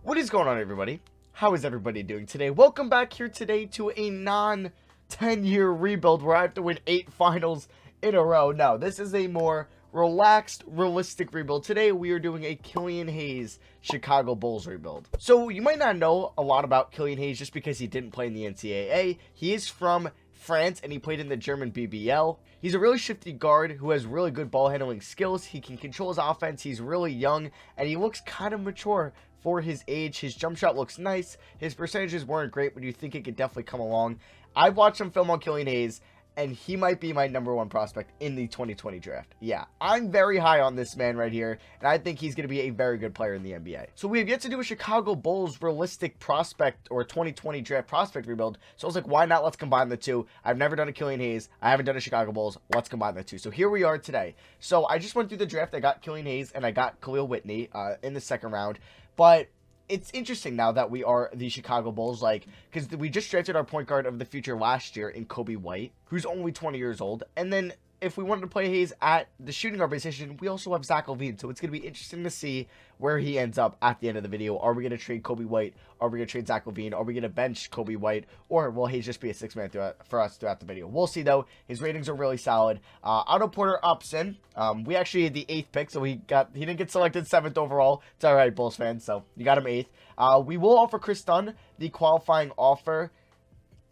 What is going on, everybody? How is everybody doing today? Welcome back here today to a non-10-year rebuild where I have to win 8 finals in a row. No, this is a more relaxed, realistic rebuild. Today we are doing a Killian Hayes Chicago Bulls rebuild. So you might not know a lot about Killian Hayes just because he didn't play in the NCAA. He is from France and he played in the German BBL. He's a really shifty guard who has really good ball handling skills. He can control his offense. He's really young and he looks kind of mature for his age. His jump shot looks nice. His percentages weren't great, but you think it could definitely come along. I've watched some film on Killian Hayes, and he might be my #1 prospect in the 2020 draft. Yeah, I'm very high on this man right here, and I think he's going to be a very good player in the NBA. So we have yet to do a Chicago Bulls realistic prospect or 2020 draft prospect rebuild. So I was like, why not? Let's combine the two. I've never done a Killian Hayes. I haven't done a Chicago Bulls. Let's combine the two. So here we are today. So I just went through the draft. I got Killian Hayes, and I got Khalil Whitney in the second round. But it's interesting now that we are the Chicago Bulls, because we just drafted our point guard of the future last year in Kobe White, who's only 20 years old. And then if we wanted to play Hayes at the shooting guard position, we also have Zach Lavine. So it's going to be interesting to see where he ends up at the end of the video. Are we going to trade Kobe White? Are we going to trade Zach Lavine? Are we going to bench Kobe White? Or will Hayes just be a 6-man for us throughout the video? We'll see, though. His ratings are really solid. Otto Porter ups in. We actually had the 8th pick, so he didn't get selected 7th overall. It's all right, Bulls fans. So you got him 8th. We will offer Chris Dunn the qualifying offer.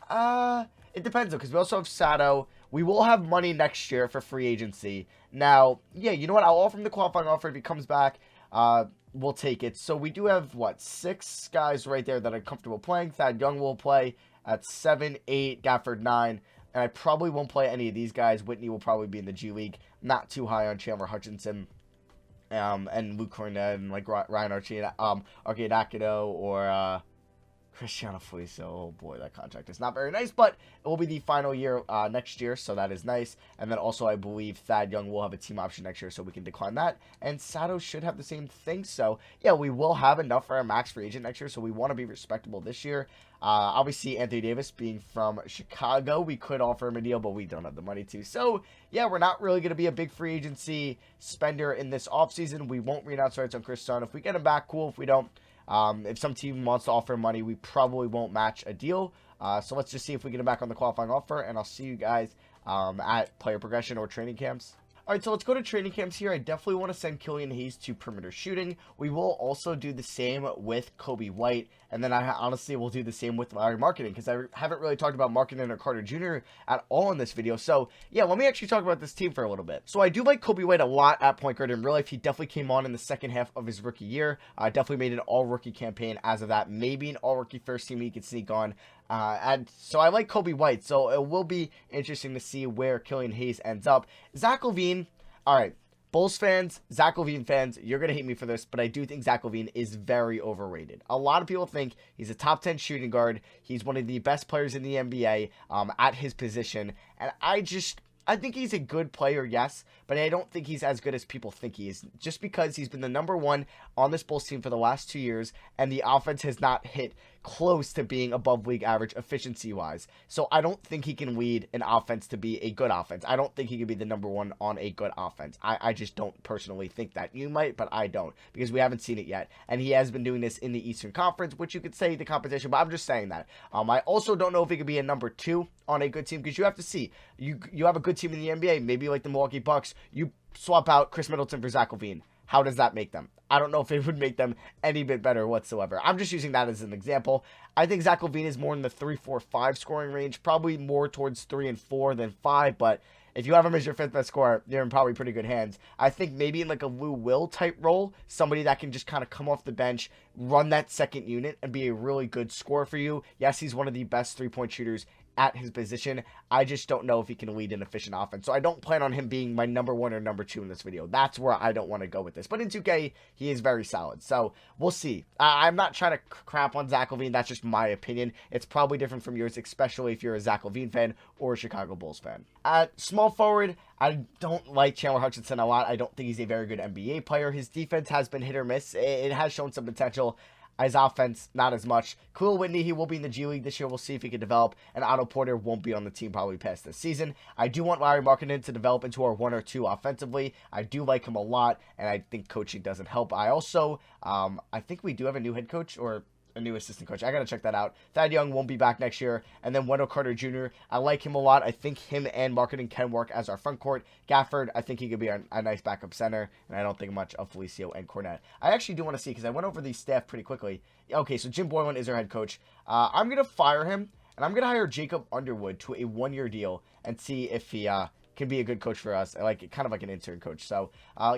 It depends, though, because we also have Sato. We will have money next year for free agency. Now, yeah, you know what? I'll offer him the qualifying offer if he comes back. We'll take it. So we do have, 6 guys right there that are comfortable playing. Thad Young will play at 7, 8, Gafford 9. And I probably won't play any of these guys. Whitney will probably be in the G League. Not too high on Chandler Hutchinson. And Luke Cornett and, Ryan Arcidiacono or Cristiano Felicio. Oh boy, that contract is not very nice, but it will be the final year next year, so that is nice. And then also I believe Thad Young will have a team option next year, so we can decline that. And Sato should have the same thing, so yeah, we will have enough for our max free agent next year, so we want to be respectable this year. Obviously, Anthony Davis being from Chicago, we could offer him a deal, but we don't have the money to. So, yeah, we're not really going to be a big free agency spender in this offseason. We won't re-announce rights on Chris Dunn. If we get him back, cool. If we don't, if some team wants to offer money, we probably won't match a deal. So let's just see if we get him back on the qualifying offer, and I'll see you guys at player progression or training camps. All right, so let's go to training camps here. I definitely want to send Killian Hayes to perimeter shooting. We will also do the same with Kobe White, and then I honestly will do the same with Larry Marketing because I haven't really talked about Marketing or Carter Jr. at all in this video. So, yeah, let me actually talk about this team for a little bit. So I do like Kobe White a lot at point guard. In real life, he definitely came on in the second half of his rookie year. Definitely made an all-rookie campaign as of that. Maybe an all-rookie first team he could sneak on. And so I like Kobe White, so it will be interesting to see where Killian Hayes ends up. Zach Lavine, all right, Bulls fans, Zach Lavine fans, you're going to hate me for this, but I do think Zach Lavine is very overrated. A lot of people think he's a top 10 shooting guard. He's one of the best players in the NBA at his position, and I think he's a good player, yes, but I don't think he's as good as people think he is, just because he's been the #1 on this Bulls team for the last 2 years, and the offense has not hit close to being above league average efficiency-wise. So I don't think he can lead an offense to be a good offense. I don't think he can be the #1 on a good offense. I just don't personally think that. You might, but I don't, because we haven't seen it yet. And he has been doing this in the Eastern Conference, which you could say the competition, but I'm just saying that. I also don't know if he could be a #2 on a good team, because you have to see. You have a good team in the NBA, maybe like the Milwaukee Bucks. You swap out Chris Middleton for Zach Lavine. How does that make them? I don't know if it would make them any bit better whatsoever. I'm just using that as an example. I think Zach Lavine is more in the 3, 4, 5 scoring range. Probably more towards 3 and 4 than 5. But if you have him as your 5th best scorer, you're in probably pretty good hands. I think maybe in like a Lou Will type role, somebody that can just kind of come off the bench, run that second unit, and be a really good scorer for you. Yes, he's one of the best 3-point shooters at his position. I just don't know if he can lead an efficient offense. So I don't plan on him being my #1 or #2 in this video. That's where I don't want to go with this. But in 2K, he is very solid. So we'll see. I'm not trying to crap on Zach Lavine. That's just my opinion. It's probably different from yours, especially if you're a Zach Lavine fan or a Chicago Bulls fan. At small forward, I don't like Chandler Hutchinson a lot. I don't think he's a very good NBA player. His defense has been hit or miss. It has shown some potential. His offense, not as much. Khalil Whitney, he will be in the G League this year. We'll see if he can develop. And Otto Porter won't be on the team probably past this season. I do want Larry Markkinen to develop into our 1 or 2 offensively. I do like him a lot, and I think coaching doesn't help. I also, I think we do have a new head coach, or a new assistant coach. I got to check that out. Thad Young won't be back next year. And then Wendell Carter Jr., I like him a lot. I think him and Marketing can work as our front court. Gafford, I think he could be a nice backup center. And I don't think much of Felicio and Cornette. I actually do want to see, because I went over these staff pretty quickly. Okay, so Jim Boylan is our head coach. I'm going to fire him, and I'm going to hire Jacob Underwood to a 1-year deal and see if he can be a good coach for us, kind of like an intern coach. So,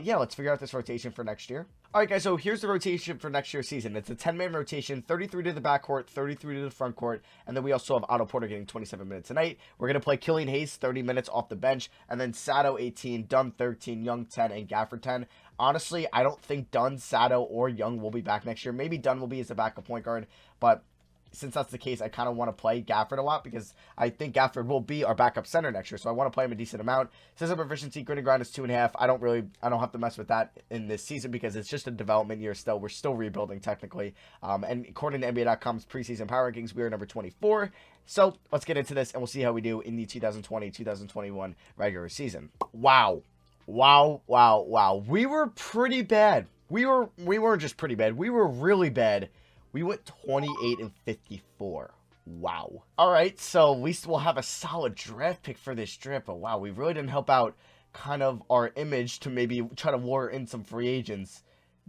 yeah, let's figure out this rotation for next year. All right, guys, so here's the rotation for next year's season. It's a 10-man rotation, 33 to the backcourt, 33 to the front court, and then we also have Otto Porter getting 27 minutes a night. We're going to play Killian Hayes 30 minutes off the bench, and then Sato 18, Dunn 13, Young 10, and Gafford 10. Honestly, I don't think Dunn, Sato, or Young will be back next year. Maybe Dunn will be as a backup point guard, but since that's the case, I kind of want to play Gafford a lot because I think Gafford will be our backup center next year. So I want to play him a decent amount. System proficiency, grit and grind is 2.5. I don't have to mess with that in this season because it's just a development year still. We're still rebuilding technically. And according to NBA.com's preseason power rankings, we are number 24. So let's get into this and we'll see how we do in the 2020-2021 regular season. Wow. We were pretty bad. We weren't just pretty bad. We were really bad. We went 28 and 54. Wow. All right, so at least we'll have a solid draft pick for this draft. But wow, we really didn't help out kind of our image to maybe try to lure in some free agents.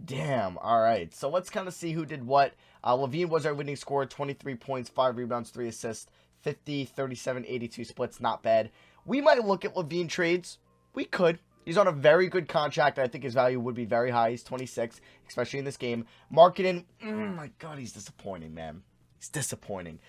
Damn. All right, so let's kind of see who did what. Lavine was our winning scorer, 23 points, 5 rebounds, 3 assists, 50, 37, 82 splits. Not bad. We might look at Lavine trades. We could. He's on a very good contract. I think his value would be very high. He's 26, especially in this game. Marketing, my God, he's disappointing, man. He's disappointing.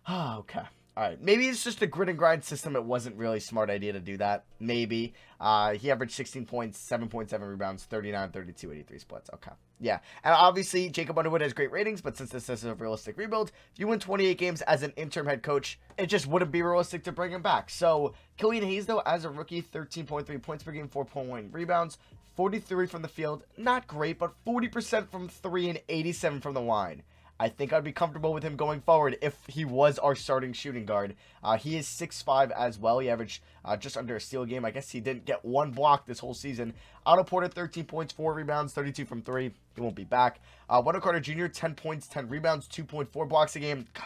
Oh, okay. All right. Maybe it's just a grit and grind system. It wasn't really a smart idea to do that. Maybe. He averaged 16 points, 7.7 rebounds, 39, 32, 83 splits. Okay. Yeah. And obviously, Jacob Underwood has great ratings, but since this is a realistic rebuild, if you win 28 games as an interim head coach, it just wouldn't be realistic to bring him back. So, Killian Hayes, though, as a rookie, 13.3 points per game, 4.1 rebounds, 43 from the field. Not great, but 40% from 3 and 87 from the line. I think I'd be comfortable with him going forward if he was our starting shooting guard. He is 6'5" as well. He averaged just under a steal a game. I guess he didn't get one block this whole season. Otto Porter, 13 points, 4 rebounds, 32 from 3. He won't be back. Wendell Carter Jr., 10 points, 10 rebounds, 2.4 blocks a game. God,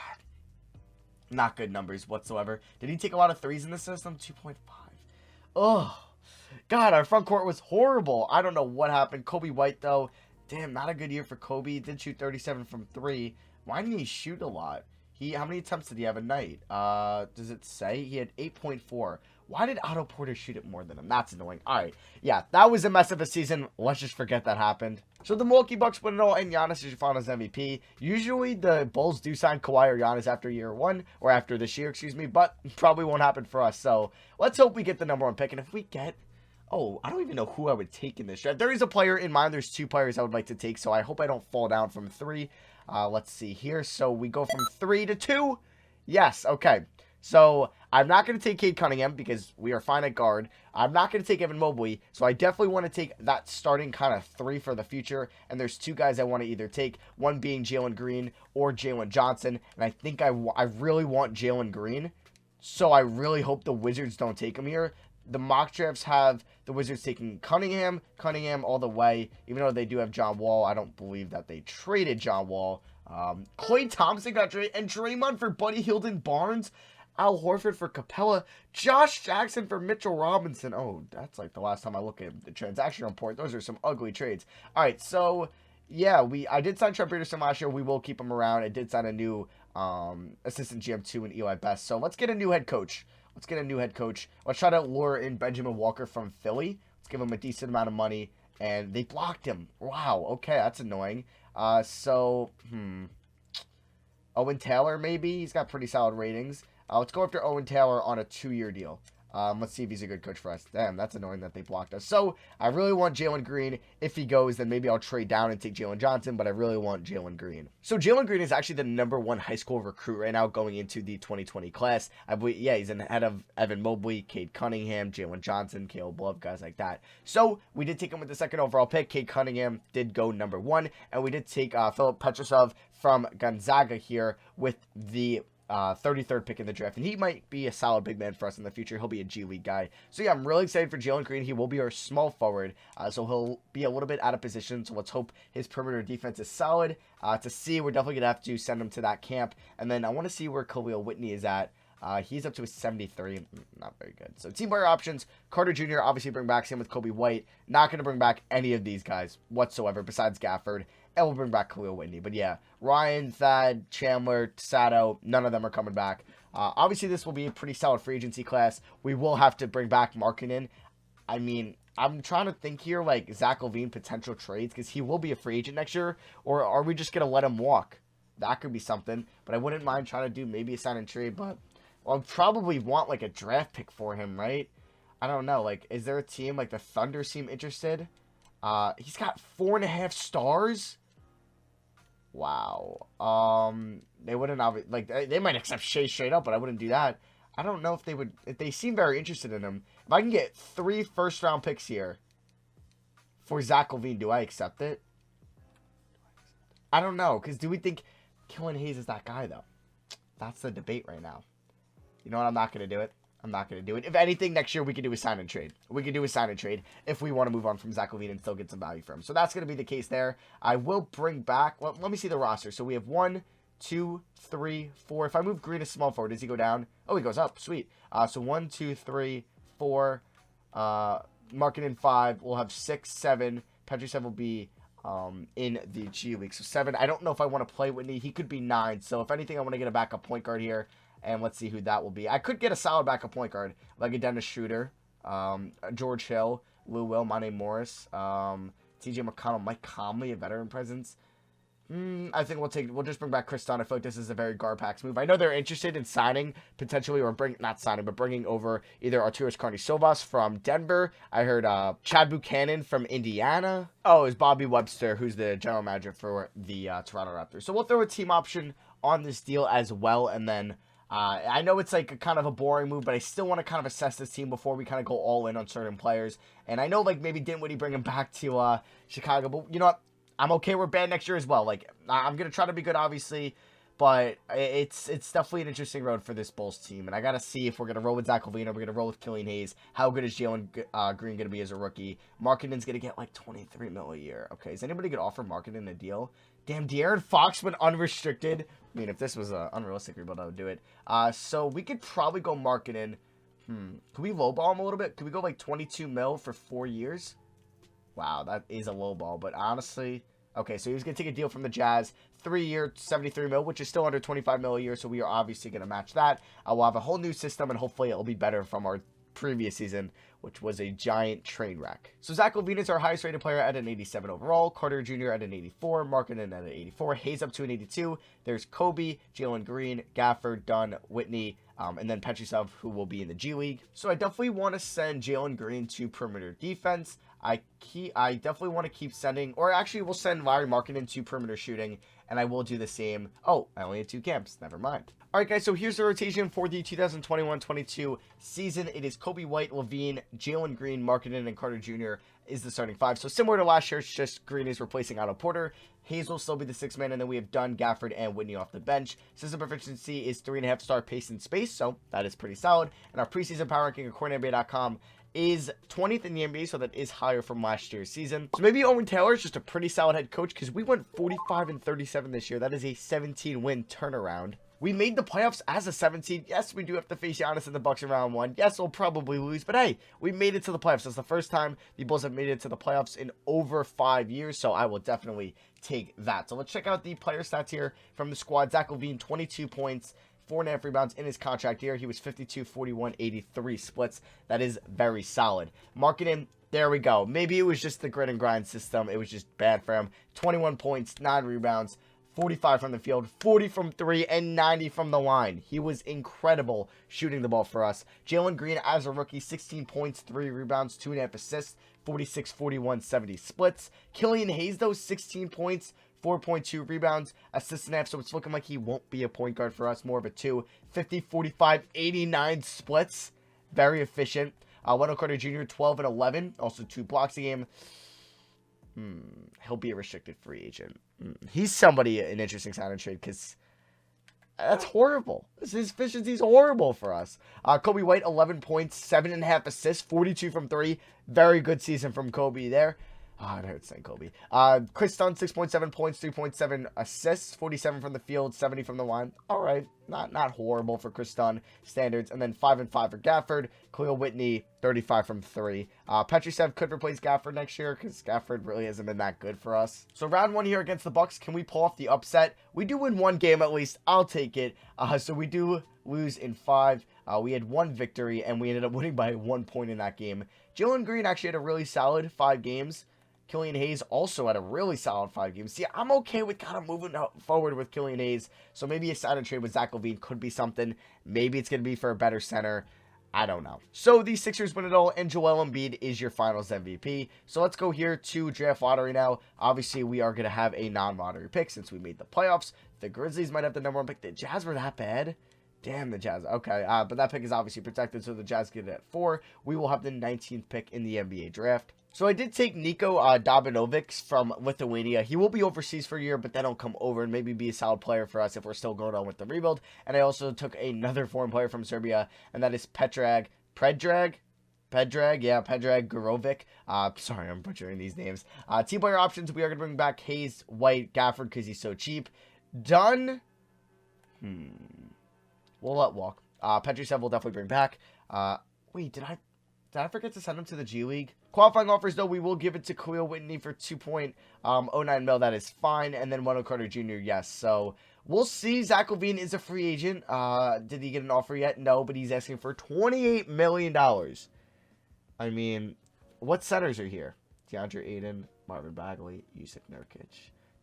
not good numbers whatsoever. Did he take a lot of threes in the system? 2.5. Oh, God, our front court was horrible. I don't know what happened. Kobe White, though. Damn, not a good year for Kobe. He did shoot 37 from 3. Why didn't he shoot a lot? How many attempts did he have a night? Does it say? He had 8.4. Why did Otto Porter shoot it more than him? That's annoying. All right. Yeah, that was a mess of a season. Let's just forget that happened. So the Milwaukee Bucks put it all in. Giannis is your finals MVP. Usually the Bulls do sign Kawhi or Giannis after year 1, or after this year, excuse me, but probably won't happen for us. So let's hope we get the number 1 pick. And if we get... Oh, I don't even know who I would take in this draft. There is a player in mind. There's 2 players I would like to take, so I hope I don't fall down from 3. Let's see here. So we go from 3 to 2. Yes, okay. So I'm not going to take Cade Cunningham because we are fine at guard. I'm not going to take Evan Mobley, so I definitely want to take that starting kind of 3 for the future. And there's 2 guys I want to either take, one being Jalen Green or Jalen Johnson. And I think I really want Jalen Green, so I really hope the Wizards don't take him here. The mock drafts have the Wizards taking Cunningham all the way. Even though they do have John Wall, I don't believe that they traded John Wall. Klay Thompson got traded, and Draymond for Buddy Hield and Barnes. Al Horford for Capella. Josh Jackson for Mitchell Robinson. Oh, that's like the last time I look at the transaction report. Those are some ugly trades. All right, so yeah, I did sign Trent Peterson last year. We will keep him around. I did sign a new assistant GM2 in Eli Best. So let's get a new head coach. Let's try to lure in Benjamin Walker from Philly. Let's give him a decent amount of money. And they blocked him. Wow, okay, that's annoying. Owen Taylor, maybe? He's got pretty solid ratings. Let's go after Owen Taylor on a 2-year deal. Let's see if he's a good coach for us. Damn, that's annoying that they blocked us. So, I really want Jalen Green. If he goes, then maybe I'll trade down and take Jalen Johnson, but I really want Jalen Green. So, Jalen Green is actually the #1 high school recruit right now going into the 2020 class. I believe, yeah, he's ahead of Evan Mobley, Cade Cunningham, Jalen Johnson, Caleb Love, guys like that. So, we did take him with the 2nd overall pick. Cade Cunningham did go #1, and we did take Filip Petrusov from Gonzaga here with the 33rd pick in the draft, and he might be a solid big man for us in the future. He'll be a G League guy. So yeah, I'm really excited for Jalen Green. He will be our small forward, so he'll be a little bit out of position, so let's hope his perimeter defense is solid. To see, we're definitely going to have to send him to that camp, and then I want to see where Khalil Whitney is at. He's up to a 73. Not very good. So team player options, Carter Jr. obviously bring back, same with Kobe White. Not going to bring back any of these guys whatsoever besides Gafford. And we'll bring back Khalil Whitney. But yeah, Ryan, Thad, Chandler, Sato, none of them are coming back. Obviously, this will be a pretty solid free agency class. We will have to bring back Markkanen. I mean, I'm trying to think here, like, Zach Lavine potential trades, because he will be a free agent next year. Or are we just going to let him walk? That could be something. But I wouldn't mind trying to do maybe a sign and trade. But I'll probably want, like, a draft pick for him, right? I don't know. Like, is there a team, like, the Thunder seem interested? He's got 4.5 stars? Wow. They wouldn't have, like, they might accept Shea straight up, but I wouldn't do that. I don't know if they would, if they seem very interested in him. If I can get 3 first-round picks here for Zach Lavine, do I accept it? I don't know, because do we think Killian Hayes is that guy, though? That's the debate right now. You know what? I'm not going to do it. I'm not going to do it. If anything, next year we could do a sign and trade. We could do a sign and trade if we want to move on from Zach Lavine and still get some value from him. So that's going to be the case there. I will bring back, well, let me see the roster. So we have 1, 2, 3, 4. If I move Green to small forward, does he go down? Oh, he goes up. Sweet. So 1, 2, 3, 4. Markkanen 5. We'll have 6, 7. Petrusov will be in the G League. So 7. I don't know if I want to play Whitney. He could be 9. So if anything, I want to get a backup point guard here. And let's see who that will be. I could get a solid backup point guard, like a Dennis Schroeder, George Hill, Lou Will, Monte Morris, TJ McConnell, Mike Conley, a veteran presence. I think we'll just bring back Chris Dunn. I feel like this is a very Garpax move. I know they're interested in signing potentially, or bringing over either Arturas Karnisovas from Denver. I heard Chad Buchanan from Indiana. Oh, it's Bobby Webster, who's the general manager for the Toronto Raptors. So we'll throw a team option on this deal as well, and then I know it's like a kind of a boring move, but I still want to kind of assess this team before we kind of go all in on certain players. And I know, like, maybe Dinwiddie bring him back to Chicago, but you know what? I'm okay with bad next year as well. Like, I'm going to try to be good, obviously, but it's definitely an interesting road for this Bulls team. And I got to see if we're going to roll with Zach Lavine or we're going to roll with Killian Hayes. How good is Jalen Green going to be as a rookie? Markkanen's going to get like $23 million a year. Okay, is anybody going to offer Markkanen a deal? Damn, De'Aaron Fox went unrestricted. I mean, if this was an unrealistic rebuild, I would do it. So we could probably go Markkanen. Could we lowball him a little bit? Could we go like 22 mil for 4 years? Wow, that is a lowball. But honestly, okay, so he was going to take a deal from the Jazz. 3-year, 73 mil, which is still under 25 mil a year. So we are obviously going to match that. We'll have a whole new system, and hopefully it'll be better from our previous season, which was a giant train wreck. So Zach Lavine is our highest rated player at an 87 overall. Carter Jr. at an 84. Markkanen at an 84. Hayes up to an 82. There's Kobe, Jalen Green, Gafford, Dunn, Whitney, and then Petrusov, who will be in the G League. So I definitely want to send Jalen Green to perimeter defense. I definitely want to keep sending, or actually we'll send Larry Markkanen to perimeter shooting, and I will do the same. Oh, I only had 2 camps. Never mind. All right, guys, so here's the rotation for the 2021-22 season. It is Kobe White, Lavine, Jalen Green, Markkanen, and Carter Jr. is the starting 5. So similar to last year, it's just Green is replacing Otto Porter. Hayes will still be the 6th man, and then we have Dunn, Gafford, and Whitney off the bench. System proficiency is 3.5 star pace and space, so that is pretty solid. And our preseason power ranking according to NBA.com is 20th in the NBA, so that is higher from last year's season. So maybe Owen Taylor is just a pretty solid head coach, because we went 45-37 this year. That is a 17-win turnaround. We made the playoffs as a 17. Yes, we do have to face Giannis and the Bucks in round 1. Yes, we'll probably lose, but hey, we made it to the playoffs. That's the first time the Bulls have made it to the playoffs in over 5 years, so I will definitely take that. So let's check out the player stats here from the squad. Zach Lavine, 22 points, 4.5 rebounds in his contract year. He was 52, 41, 83 splits. That is very solid. Markkanen, there we go. Maybe it was just the grit and grind system. It was just bad for him. 21 points, 9 rebounds, 45 from the field, 40 from 3, and 90 from the line. He was incredible shooting the ball for us. Jalen Green as a rookie, 16 points, 3 rebounds, 2.5 assists, 46, 41, 70 splits. Killian Hayes, though, 16 points, 4.2 rebounds, assists and a half, so it's looking like he won't be a point guard for us, more of a 2. 50, 45, 89 splits. Very efficient. Wendell Carter Jr., 12 and 11, also 2 blocks a game. He'll be a restricted free agent. He's somebody, an interesting sign and trade, because that's horrible. His efficiency is horrible for us. Kobe White, 11 points, 7.5 assists, 42 from 3. Very good season from Kobe there. It hurts saying Kobe. Chris Dunn, 6.7 points, 3.7 assists, 47 from the field, 70 from the line. All right, not horrible for Chris Dunn standards. And then 5 and 5 for Gafford. Khalil Whitney, 35 from 3. Petrusev could replace Gafford next year because Gafford really hasn't been that good for us. So round 1 here against the Bucks. Can we pull off the upset? We do win 1 game at least. I'll take it. So we do lose in 5. We had 1 victory, and we ended up winning by 1 point in that game. Jalen Green actually had a really solid 5 games. Killian Hayes also had a really solid 5 games. See, I'm okay with kind of moving forward with Killian Hayes. So maybe a sign and trade with Zach Lavine could be something. Maybe it's going to be for a better center. I don't know. So the Sixers win it all, and Joel Embiid is your finals MVP. So let's go here to draft lottery now. Obviously, we are going to have a non-lottery pick since we made the playoffs. The Grizzlies might have the number 1 pick. The Jazz were that bad? Damn, the Jazz. Okay, but that pick is obviously protected, so the Jazz get it at 4. We will have the 19th pick in the NBA draft. So I did take Nico Dabinovic from Lithuania. He will be overseas for a year, but then he'll come over and maybe be a solid player for us if we're still going on with the rebuild. And I also took another foreign player from Serbia, and that is Predrag Gurovic. Sorry, I'm butchering these names. Team player options, we are going to bring back Hayes, White, Gafford because he's so cheap. Dunn. We'll let walk. Petrusev will definitely bring back. Wait, did I forget to send him to the G League? Qualifying offers, though, we will give it to Khalil Whitney for 2.09 mil. That is fine. And then Wendell Carter Jr., yes. So we'll see. Zach Lavine is a free agent. Did he get an offer yet? No, but he's asking for $28 million. I mean, what centers are here? DeAndre Ayton, Marvin Bagley, Yusuf Nurkic.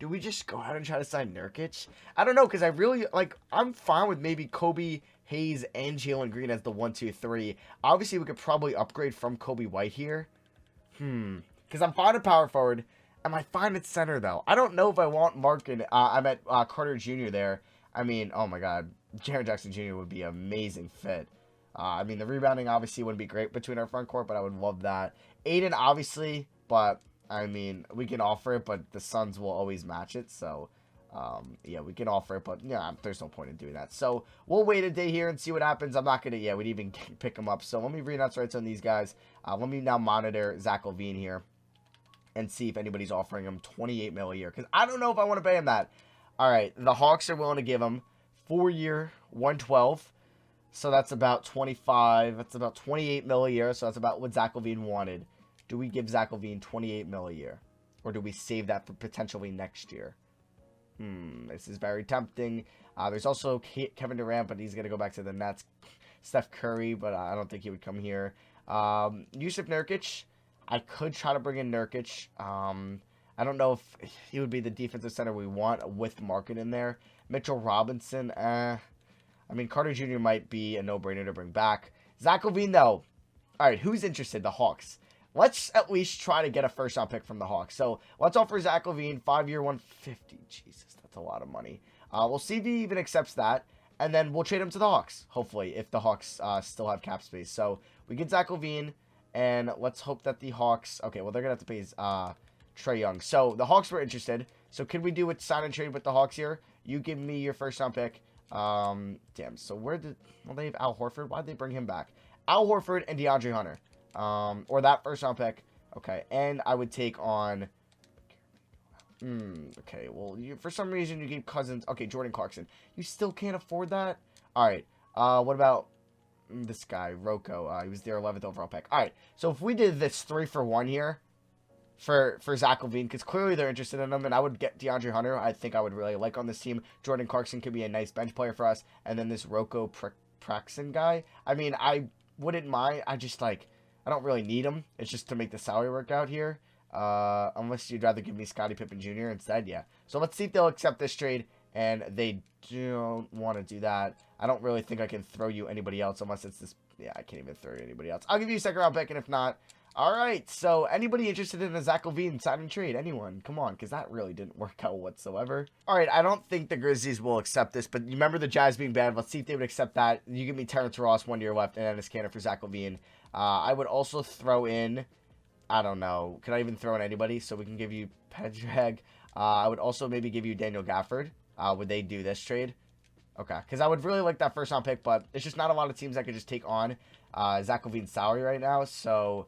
Do we just go out and try to sign Nurkic? I don't know, because I really, I'm fine with maybe Kobe, Hayes, and Jalen Green as the 1, 2, 3. Obviously, we could probably upgrade from Kobe White here. Because I'm fine at power forward. Am I fine at center, though? I don't know if I want Markin. I'm at Carter Jr. there. I mean, oh my God. Jaren Jackson Jr. would be an amazing fit. I mean, the rebounding obviously wouldn't be great between our front court, but I would love that. Aiden, obviously, but, I mean, we can offer it, but the Suns will always match it, so... yeah, we can offer it, but yeah, there's no point in doing that. So we'll wait a day here and see what happens. I'm not gonna, we'd even pick them up. So let me re-announce rights on these guys. Let me now monitor Zach Lavine here and see if anybody's offering him $28 million a year, because I don't know if I want to pay him that. All right, the Hawks are willing to give him 4-year, 112. So that's about 25. That's about $28 million a year. So that's about what Zach Lavine wanted. Do we give Zach Lavine $28 million a year, or do we save that for potentially next year? This is very tempting. There's also Kevin Durant, but he's going to go back to the Nets. Steph Curry, but I don't think he would come here. Yusuf Nurkic. I could try to bring in Nurkic. I don't know if he would be the defensive center we want with Markin in there. Mitchell Robinson. I mean, Carter Jr. might be a no-brainer to bring back. Zach Lavine, though. All right, who's interested? The Hawks. Let's at least try to get a first-round pick from the Hawks. So let's offer Zach Lavine 5-year, 150. Jesus, that's a lot of money. We'll see if he even accepts that, and then we'll trade him to the Hawks, hopefully, if the Hawks still have cap space. So we get Zach Lavine, and let's hope that the Hawks... Okay, well, they're going to have to pay Trae Young. So the Hawks were interested. So can we do a sign and trade with the Hawks here? You give me your first-round pick. Damn, so where did... Well, they have Al Horford. Why'd they bring him back? Al Horford and DeAndre Hunter. Or that first round pick. Okay, and I would take on... okay, well, for some reason you gave Cousins... Okay, Jordan Clarkson. You still can't afford that? Alright, what about this guy, Rocco? He was their 11th overall pick. Alright, so if we did this 3-for-1 here for Zach Lavine, because clearly they're interested in him, and I would get DeAndre Hunter. I think I would really like on this team. Jordan Clarkson could be a nice bench player for us. And then this Rocco Praxon guy. I mean, I wouldn't mind. I just, I don't really need him. It's just to make the salary work out here. Unless you'd rather give me Scottie Pippen Jr. instead, yeah. So let's see if they'll accept this trade, and they don't want to do that. I don't really think I can throw you anybody else unless it's this. Yeah, I can't even throw you anybody else. I'll give you a second round pick, and if not, all right. So anybody interested in a Zach Lavine sign and trade? Anyone? Come on, because that really didn't work out whatsoever. All right, I don't think the Grizzlies will accept this, but you remember the Jazz being bad. Let's see if they would accept that. You give me Terrence Ross 1 year left, and Ennis Cantor for Zach Lavine. I would also throw in, I don't know, can I even throw in anybody? So we can give you Pedrag. I would also maybe give you Daniel Gafford. Would they do this trade? Okay, because I would really like that first round pick, but it's just not a lot of teams that could just take on Zach Lavine's salary right now, so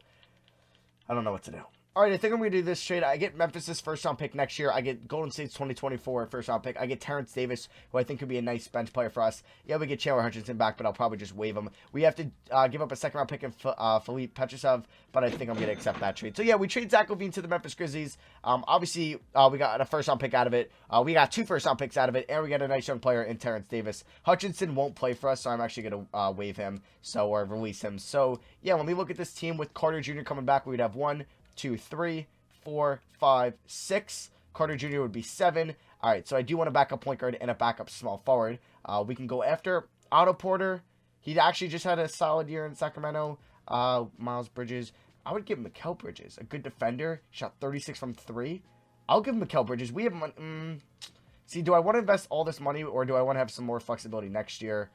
I don't know what to do. All right, I think I'm going to do this trade. I get Memphis' first round pick next year. I get Golden State's 2024 first round pick. I get Terrence Davis, who I think could be a nice bench player for us. Yeah, we get Chandler Hutchinson back, but I'll probably just waive him. We have to give up a second round pick in Philippe Petrusev, but I think I'm going to accept that trade. So yeah, we trade Zach Lavine to the Memphis Grizzlies. Obviously, we got a first round pick out of it. We got 2 first round picks out of it, and we got a nice young player in Terrence Davis. Hutchinson won't play for us, so I'm actually going to waive him, or release him. So yeah, when we look at this team with Carter Jr. coming back, we'd have 1, 2, 3, 4, 5, 6. Carter Jr. would be 7. All right, so I do want a backup point guard and a backup small forward. We can go after Otto Porter. He actually just had a solid year in Sacramento. Miles Bridges. I would give Mikal Bridges, a good defender. Shot 36 from 3. I'll give Mikal Bridges. We have see, do I want to invest all this money, or do I want to have some more flexibility next year?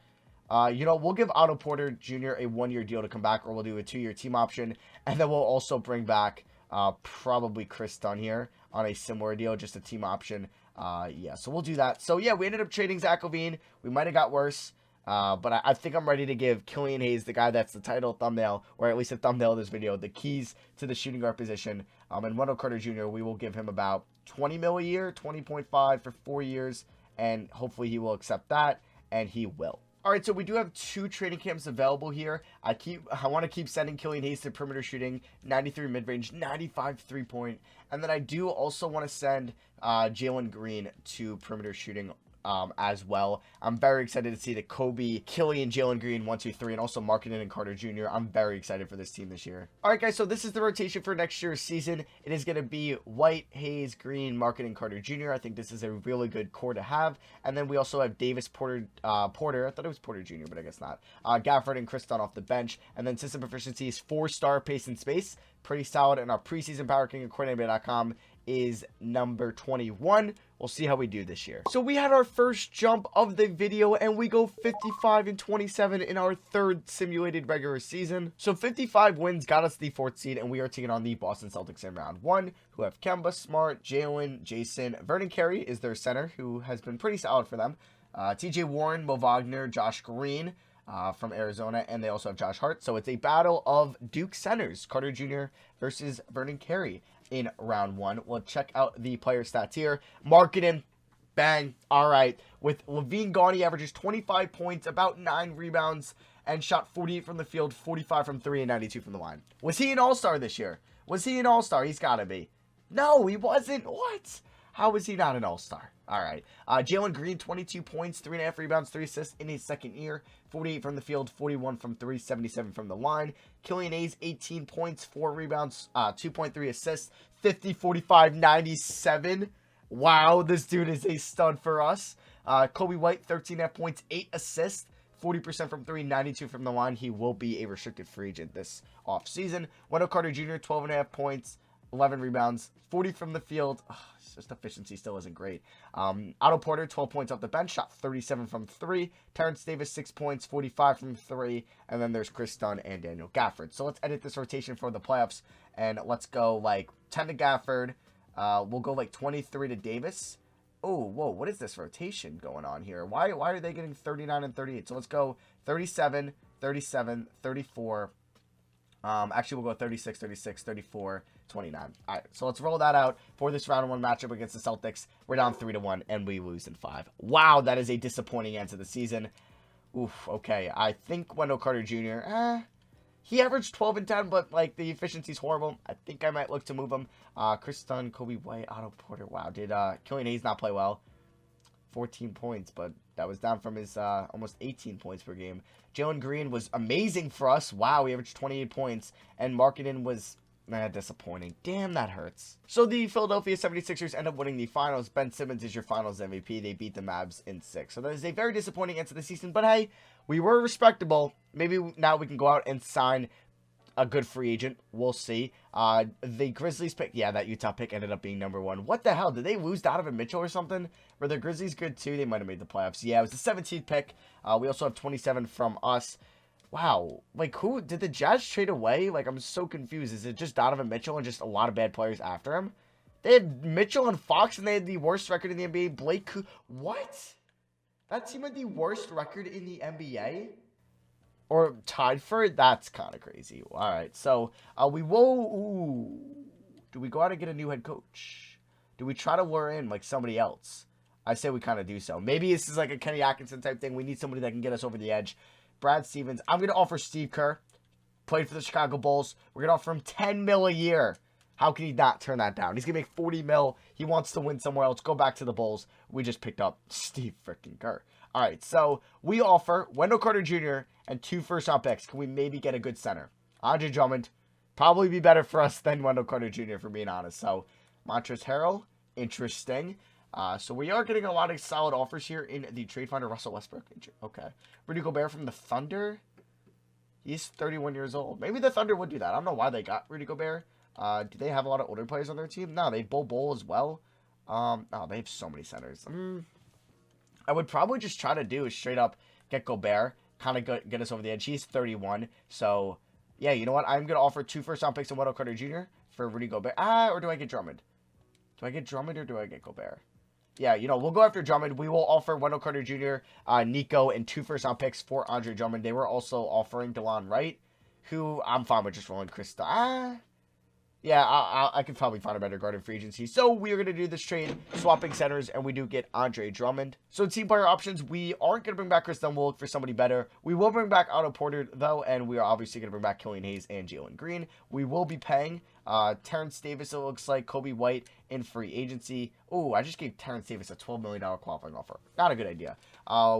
We'll give Otto Porter Jr. a 1-year deal to come back, or we'll do a 2-year team option, and then we'll also bring back probably Chris Dunn here on a similar deal, just a team option. Yeah, so we'll do that. So yeah, we ended up trading Zach Lavine. We might have got worse, but I think I'm ready to give Killian Hayes, the guy that's the title thumbnail, or at least the thumbnail of this video, the keys to the shooting guard position. And Wendell Carter Jr., we will give him about $20 million a year, 20.5 for 4 years, and hopefully he will accept that, and he will. All right, so we do have 2 training camps available here. I want to keep sending Killian Hayes to perimeter shooting, 93 mid-range, 95 3-point. And then I do also want to send Jalen Green to perimeter shooting as well. I'm very excited to see the Kobe, Killian, Jalen Green, 1, 2, 3, and also Markkanen and Carter Jr. I'm very excited for this team this year. All right, guys, so this is the rotation for next year's season. It is going to be White, Hayes, Green, Markkanen, Carter Jr. I think this is a really good core to have. And then we also have Davis, Porter. I thought it was Porter Jr., but I guess not. Gafford and Chris Dunn off the bench. And then system proficiency is 4-star pace and space. Pretty solid. And our preseason power king according to NBA.com is number 21. We'll see how we do this year. So we had our first jump of the video, and we go 55-27 in our 3rd simulated regular season. So 55 wins got us the 4th seed, and we are taking on the Boston Celtics in round 1, who have Kemba, Smart, Jalen, Jason. Vernon Carey is their center, who has been pretty solid for them. TJ Warren, Mo Wagner, Josh Green from Arizona, and they also have Josh Hart. So it's a battle of Duke centers, Carter Jr. versus Vernon Carey in round 1. We'll check out the player stats here. Markkanen, bang. All right. With Lavine gone, he averages 25 points, about 9 rebounds, and shot 48 from the field, 45 from 3, and 92 from the line. Was he an all-star this year? Was he an all-star? He's got to be. No, he wasn't. What? How was he not an all-star? All right. Jalen Green, 22 points, 3.5 rebounds, 3 assists in his second year. 48 from the field, 41 from 3, 77 from the line. Killian Hayes, 18 points, 4 rebounds, 2.3 assists, 50, 45, 97. Wow, this dude is a stud for us. Kobe White, 13.5 points, 8 assists. 40% from 3, 92 from the line. He will be a restricted free agent this offseason. Wendell Carter Jr., 12.5 points, 11 rebounds, 40 from the field. Just efficiency still isn't great. Otto Porter, 12 points off the bench, shot 37 from 3. Terrence Davis, 6 points, 45 from 3. And then there's Chris Dunn and Daniel Gafford. So let's edit this rotation for the playoffs. And let's go like 10 to Gafford. We'll go like 23 to Davis. Oh, whoa, what is this rotation going on here? Why are they getting 39 and 38? So let's go 37, 37, 34. Actually, we'll go 36, 36, 34, 29. All right, so let's roll that out for this round 1 matchup against the Celtics. We're down 3-1, and we lose in 5. Wow, that is a disappointing end to the season. Oof, okay. I think Wendell Carter Jr., he averaged 12 and 10, but, like, the efficiency's horrible. I think I might look to move him. Chris Dunn, Kobe White, Otto Porter. Wow, did Killian Hayes not play well? 14 points, but that was down from his almost 18 points per game. Jalen Green was amazing for us. Wow, he averaged 28 points. And Markkanen was Disappointing. Damn, that hurts. So the Philadelphia 76ers end up winning the finals. Ben Simmons is your finals MVP. They beat the Mavs in 6. So that is a very disappointing end to the season. But hey, we were respectable. Maybe now we can go out and sign a good free agent. We'll see. The Grizzlies pick, yeah, that Utah pick ended up being number 1. What the hell? Did they lose Donovan Mitchell or something? Were the Grizzlies good too? They might have made the playoffs. Yeah, it was the 17th pick. We also have 27 from us. Wow, like, who did the Jazz trade away? Like, I'm so confused. Is it just Donovan Mitchell and just a lot of bad players after him? They had Mitchell and Fox, and they had the worst record in the NBA. What? That team had the worst record in the NBA? Or tied for it? That's kind of crazy. All right, so we will... Ooh, do we go out and get a new head coach? Do we try to lure in, like, somebody else? I say we kind of do so. Maybe this is like a Kenny Atkinson type thing. We need somebody that can get us over the edge. Brad Stevens. I'm going to offer Steve Kerr. Played for the Chicago Bulls. We're going to offer him $10 million a year. How can he not turn that down? He's going to make $40 million. He wants to win somewhere else. Go back to the Bulls. We just picked up Steve freaking Kerr. All right, so we offer Wendell Carter Jr. and 2 first-round picks. Can we maybe get a good center? Andre Drummond. Probably be better for us than Wendell Carter Jr., for being honest. So, Montrezl Harrell. Interesting. So we are getting a lot of solid offers here in the trade finder. Russell Westbrook. Okay. Rudy Gobert from the Thunder. He's 31 years old. Maybe the Thunder would do that. I don't know why they got Rudy Gobert. Do they have a lot of older players on their team? No, they have Bol as well. Oh, they have so many centers. I would probably just try to do is straight up get Gobert. Kind of get us over the edge. He's 31. So, yeah, you know what? I'm going to offer 2 first-round picks and Wendell Carter Jr. for Rudy Gobert. Or do I get Drummond? Do I get Drummond or do I get Gobert? Yeah, you know, we'll go after Drummond. We will offer Wendell Carter Jr., Nico, and 2 first-round picks for Andre Drummond. They were also offering DeLon Wright, who I'm fine with just rolling Krista. Yeah, I could probably find a better guard in free agency. So we are going to do this trade, swapping centers, and we do get Andre Drummond. So team player options, we aren't going to bring back Chris Dunn. We'll look for somebody better. We will bring back Otto Porter, though, and we are obviously going to bring back Killian Hayes and Jalen Green. We will be paying Terrence Davis, it looks like, Kobe White in free agency. Oh, I just gave Terrence Davis a $12 million qualifying offer. Not a good idea.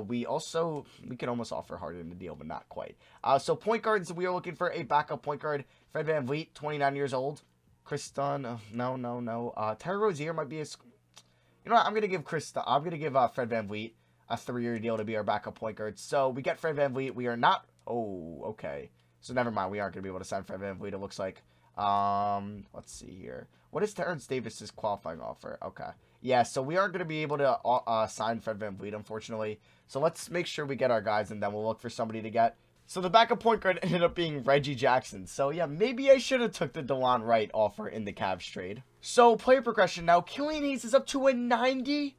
We can almost offer Harden in the deal, but not quite. So point guards, we are looking for a backup point guard. Fred VanVleet, 29 years old. Chris Dunn, no. Terry Rozier might be a... You know what? I'm going to give Fred VanVleet a 3-year deal to be our backup point guard. So we get Fred VanVleet. We are not... Oh, okay. So never mind. We aren't going to be able to sign Fred VanVleet, it looks like. Let's see here. What is Terrence Davis's qualifying offer? Okay. Yeah, so we aren't going to be able to sign Fred VanVleet, unfortunately. So let's make sure we get our guys, and then we'll look for somebody to get. So the backup point guard ended up being Reggie Jackson. So yeah, maybe I should have took the DeLon Wright offer in the Cavs trade. So player progression now. Killian Hayes is up to a 90.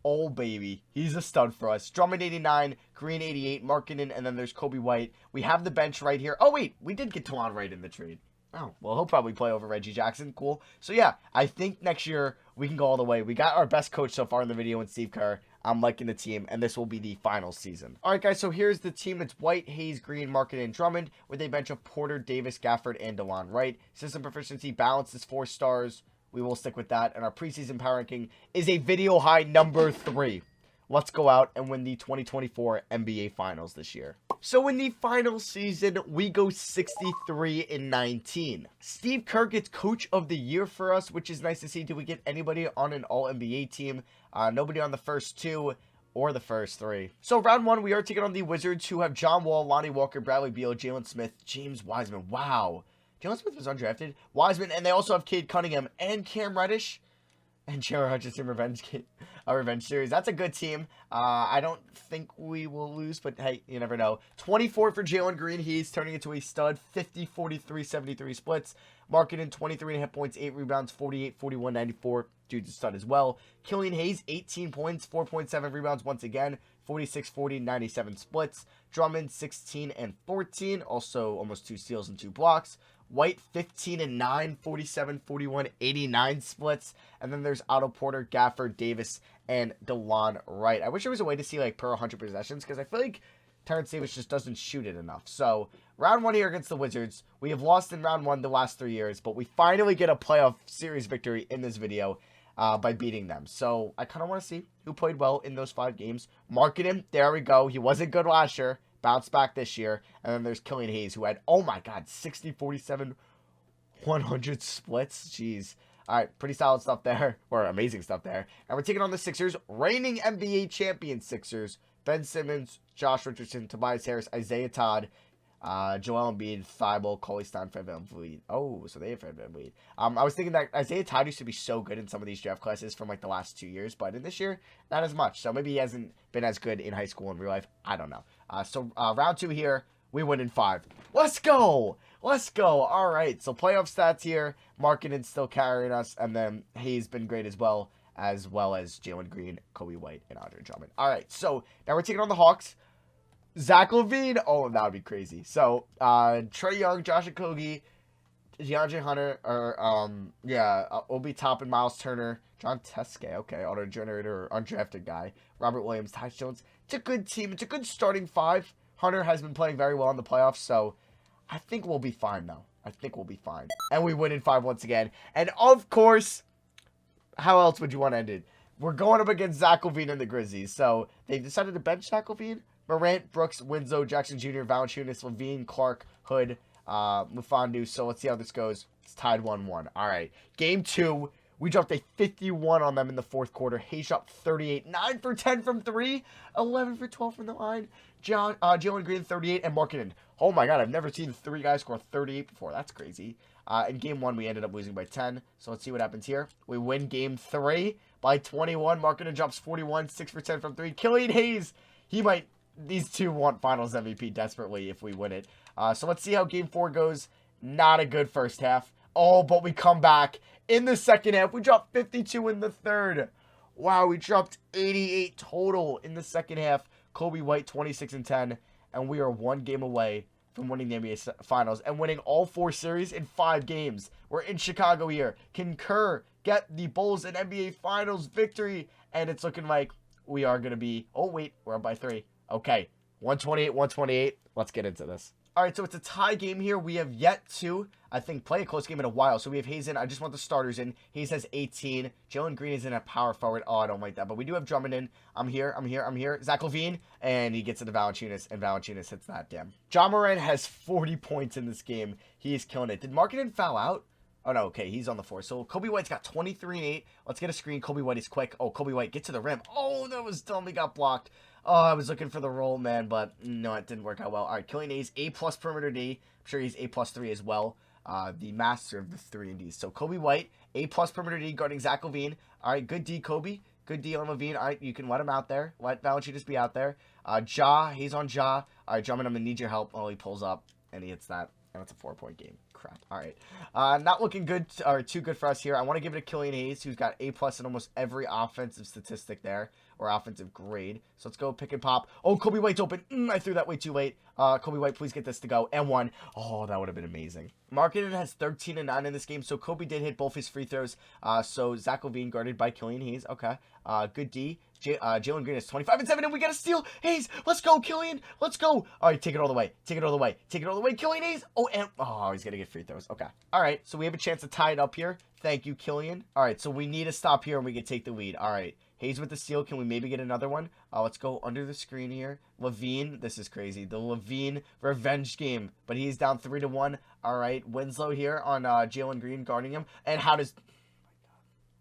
Oh, baby. He's a stud for us. Drummond 89, Green 88, Markkanen, and then there's Kobe White. We have the bench right here. Oh, wait. We did get DeLon Wright in the trade. Oh, well, he'll probably play over Reggie Jackson. Cool. So yeah, I think next year we can go all the way. We got our best coach so far in the video in Steve Kerr. I'm liking the team, and this will be the final season. All right, guys, so here's the team. It's White, Hayes, Green, Markkanen, and Drummond with a bench of Porter, Davis, Gafford, and DeLon Wright. System proficiency balance is 4 stars. We will stick with that. And our preseason power ranking is a video high number 3. Let's go out and win the 2024 NBA Finals this year. So in the final season, we go 63-19. Steve Kerr gets Coach of the Year for us, which is nice to see. Do we get anybody on an All-NBA team? Nobody on the first 2 or the first 3. So round 1, we are taking on the Wizards, who have John Wall, Lonnie Walker, Bradley Beal, Jalen Smith, James Wiseman. Wow. Jalen Smith was undrafted. Wiseman, and they also have Cade Cunningham and Cam Reddish. And Chandler Hutchinson revenge series. That's a good team. I don't think we will lose, but hey, you never know. 24 for Jalen Green. He's turning into a stud. 50, 43, 73 splits. Markkanen 23.5 points, 8 rebounds, 48, 41, 94. Dude's a stud as well. Killian Hayes, 18 points, 4.7 rebounds once again. 46, 40, 97 splits. Drummond, 16 and 14. Also almost 2 steals and 2 blocks. White, 15 and 9, 47, 41, 89 splits. And then there's Otto Porter, Gafford, Davis, and DeLon Wright. I wish there was a way to see like per 100 possessions, because I feel like Terrence Davis just doesn't shoot it enough. So round 1 here against the Wizards. We have lost in round 1 the last 3 years, but we finally get a playoff series victory in this video by beating them. So I kind of want to see who played well in those 5 games. Markkanen, there we go. He wasn't good last year. Bounce back this year. And then there's Killian Hayes, who had, oh my God, 60, 47. 100 splits. Jeez. All right, pretty solid stuff there, or amazing stuff there. And we're taking on the Sixers, reigning NBA champion Sixers. Ben Simmons, Josh Richardson, Tobias Harris, Isaiah Todd, Joel Embiid, Thibault, Cauley-Stein, Fred VanVleet. Oh, so they have Fred VanVleet. I was thinking that Isaiah Todd used to be so good in some of these draft classes from like the last 2 years, but in this year, not as much. So maybe he hasn't been as good in high school and real life. I don't know. So round 2 here, we win in 5. Let's go! Let's go! All right, so playoff stats here. Markkanen's still carrying us, and then Hayes been great as well as Jalen Green, Kobe White, and Andre Drummond. All right, so now we're taking on the Hawks. Zach Lavine. Oh, that would be crazy. So, Trae Young, Josh Okogie, DeAndre Hunter, or, Obi Toppin, Miles Turner, John Teske, okay, auto-generator or undrafted guy, Robert Williams, Tyus Jones. It's a good team. It's a good starting 5. Hunter has been playing very well in the playoffs, so I think we'll be fine, though. I think we'll be fine. And we win in 5 once again. And, of course, how else would you want to end it? We're going up against Zach Lavine and the Grizzlies, so they decided to bench Zach Lavine. Morant, Brooks, Winslow, Jackson Jr., Valanciunas, Lavine, Clark, Hood, Mufandu. So let's see how this goes. It's tied 1-1. All right. Game 2. We dropped a 51 on them in the fourth quarter. Hayes shot 38. 9 for 10 from 3. 11 for 12 from the line. Jalen Green, 38. And Markkanen. Oh, my God. I've never seen 3 guys score 38 before. That's crazy. In Game 1, we ended up losing by 10. So let's see what happens here. We win Game 3 by 21. Markkanen drops 41. 6 for 10 from 3. Killian Hayes. He might... These two want Finals MVP desperately if we win it. So let's see how Game 4 goes. Not a good first half. Oh, but we come back in the second half. We dropped 52 in the third. Wow, we dropped 88 total in the second half. Kobe White, 26 and 10. And we are 1 game away from winning the NBA Finals and winning all 4 series in 5 games. We're in Chicago here. Can Kerr get the Bulls an NBA Finals victory? And it's looking like we are going to be... Oh, wait, we're up by 3. Okay, 128. Let's get into this. All right, so it's a tie game here. We have yet to, I think, play a close game in a while. So we have Hayes in. I just want the starters in. Hayes has 18. Jalen Green is in at power forward. Oh, I don't like that. But we do have Drummond in. I'm here. Zach Lavine. And he gets to the Valanciunas. And Valanciunas hits that, damn. Ja Morant has 40 points in this game. He is killing it. Did Markkanen foul out? Oh, no, okay, he's on the floor. So Kobe White's got 23 and 8. Let's get a screen. Kobe White is quick. Oh, Kobe White, get to the rim. Oh, that was dumb. He got blocked. Oh, I was looking for the roll, man, but no, it didn't work out well. All right, Killian Hayes, A+ perimeter D. I'm sure he's A+3 as well. The master of the 3 and Ds. So Kobe White, A+ perimeter D, guarding Zach Lavine. All right, good D, Kobe. Good D on Lavine. All right, you can let him out there. Let Valanciunas be out there. He's on Ja. All right, Drummond, I'm going to need your help. Oh, he pulls up, and he hits that. And it's a 4-point game. Crap. All right. Not looking good, or too good for us here. I want to give it to Killian Hayes, who's got A+ in almost every offensive statistic there, or offensive grade. So let's go pick and pop. Oh, Kobe White's open. I threw that way too late. Kobe White, please get this to go. And 1. Oh, that would have been amazing. Markkanen has 13 and 9 in this game, so Kobe did hit both his free throws. So Zach Lavine guarded by Killian Hayes. Okay. Good D. Jalen Green is 25 and 7, and we got a steal. Hayes, let's go, Killian. Let's go. All right, take it all the way. Killian Hayes. Oh, and he's gonna get free throws. Okay. All right, so we have a chance to tie it up here. Thank you, Killian. All right, so we need to stop here, and we can take the lead. All right, Hayes with the steal. Can we maybe get another one? Let's go under the screen here. Lavine, this is crazy. The Lavine revenge game, but he's down 3-1. All right, Winslow here on Jalen Green guarding him, and how does?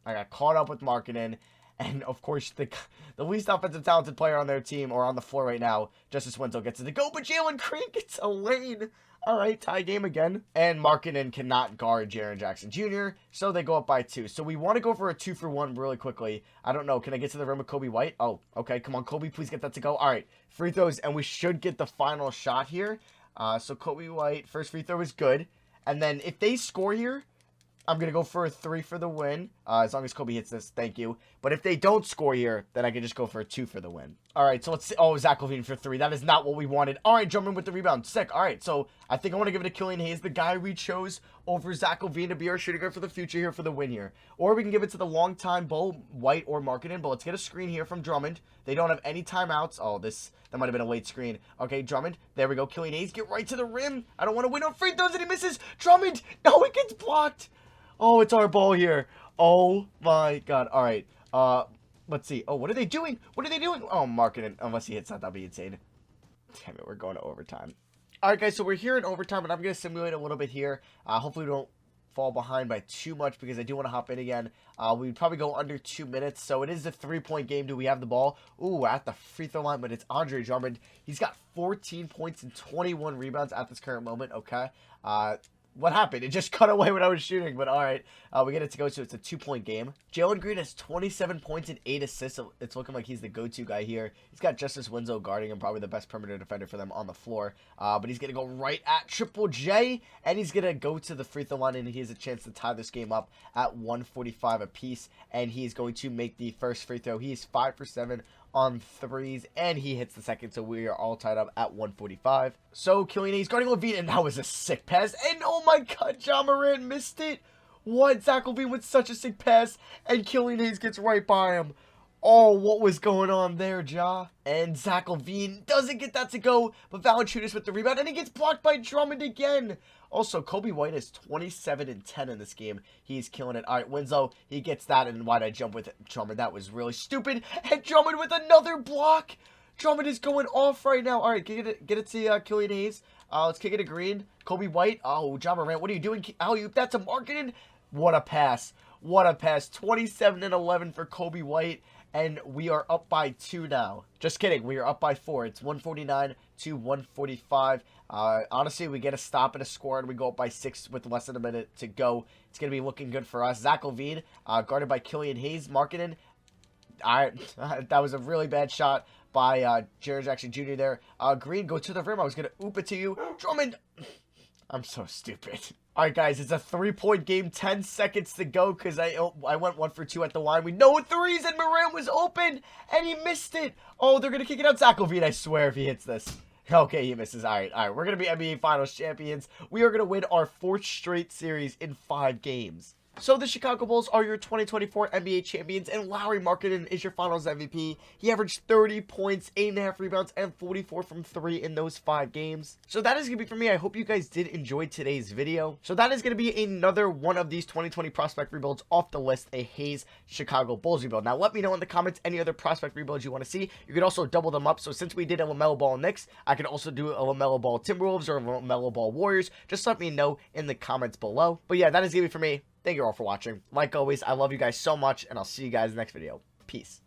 I got caught up with Markkanen. And, of course, the least offensive talented player on their team, or on the floor right now, Justice Winslow gets it to go, but Jalen Green gets a lane. All right, tie game again. And Markkanen cannot guard Jaren Jackson Jr., so they go up by 2. So we want to go for a 2-for-1 really quickly. I don't know. Can I get to the rim with Kobe White? Oh, okay. Come on, Kobe. Please get that to go. All right, free throws, and we should get the final shot here. So Kobe White, first free throw is good. And then if they score here, I'm going to go for a 3 for the win, as long as Kobe hits this. Thank you. But if they don't score here, then I can just go for a 2 for the win. All right, so let's see. Oh, Zach Lavine for 3. That is not what we wanted. All right, Drummond with the rebound. Sick. All right, so I think I want to give it to Killian Hayes, the guy we chose over Zach Lavine to be our shooting guard for the future here for the win here. Or we can give it to the longtime Bull, White or Markkanen. But let's get a screen here from Drummond. They don't have any timeouts. Oh, that might have been a late screen. Okay, Drummond. There we go. Killian Hayes, get right to the rim. I don't want to win on free throws, and he misses. Drummond. No, it gets blocked. Oh, it's our ball here. Oh, my God. All right. Let's see. Oh, what are they doing? Oh, Markkanen. Unless he hits that, that'd be insane. Damn it, we're going to overtime. All right, guys, so we're here in overtime, and I'm going to simulate a little bit here. Hopefully we don't fall behind by too much because I do want to hop in again. We'd probably go under 2 minutes. So it is a 3-point game. Do we have the ball? Ooh, at the free throw line, but it's Andre Drummond. He's got 14 points and 21 rebounds at this current moment. Okay. What happened? It just cut away when I was shooting, but all right. We get it to go, so it's a 2-point game. Jalen Green has 27 points and 8 assists. It's looking like he's the go-to guy here. He's got Justice Winslow guarding him, probably the best perimeter defender for them on the floor. But he's going to go right at Triple J, and he's going to go to the free throw line, and he has a chance to tie this game up at 145 apiece, and he's going to make the first free throw. He's 5 for 7 on threes, and he hits the second, so we are all tied up at 145. So Killian Hayes guarding Lavine, and that was a sick pass, and oh my god, Ja Morant missed it. What? Zach LaVine with such a sick pass, and Killian Hayes gets right by him. Oh, what was going on there, Ja? And Zach LaVine doesn't get that to go, but Valanciunas with the rebound, and he gets blocked by Drummond again. Also, Kobe White is 27 and 10 in this game. He's killing it. All right, Winslow, he gets that, and why'd I jump with Drummond? That was really stupid. And Drummond with another block. Drummond is going off right now. All right, get it to Killian Hayes. Let's kick it to Green. Kobe White. Oh, Ja Morant, what are you doing? Oh, that's a marketing. What a pass. What a pass. 27 and 11 for Kobe White. And we are up by 2 now. Just kidding. We are up by 4. It's 149 to 145. Honestly, we get a stop and a score, and we go up by 6 with less than a minute to go. It's going to be looking good for us. Zach LaVine, guarded by Killian Hayes. Marketing. That was a really bad shot by Jared Jackson Jr. there. Green, go to the rim. I was going to oop it to you. Drummond. I'm so stupid. All right, guys, it's a 3-point game. 10 seconds to go because I went 1 for 2 at the line. We know threes, and Morant was open, and he missed it. Oh, they're going to kick it out. Zach LaVine, I swear, if he hits this. Okay, he misses. All right. We're going to be NBA Finals champions. We are going to win our 4th straight series in 5 games. So the Chicago Bulls are your 2024 NBA champions, and Lauri Markkanen is your Finals MVP. He averaged 30 points, 8.5 rebounds, and 44 from 3 in those 5 games. So that is going to be for me. I hope you guys did enjoy today's video. So that is going to be another one of these 2020 prospect rebuilds off the list, a Hayes Chicago Bulls rebuild. Now let me know in the comments any other prospect rebuilds you want to see. You could also double them up. So since we did a LaMelo Ball Knicks, I could also do a LaMelo Ball Timberwolves or a LaMelo Ball Warriors. Just let me know in the comments below. But yeah, that is going to be for me. Thank you all for watching. Like always, I love you guys so much, and I'll see you guys in the next video. Peace.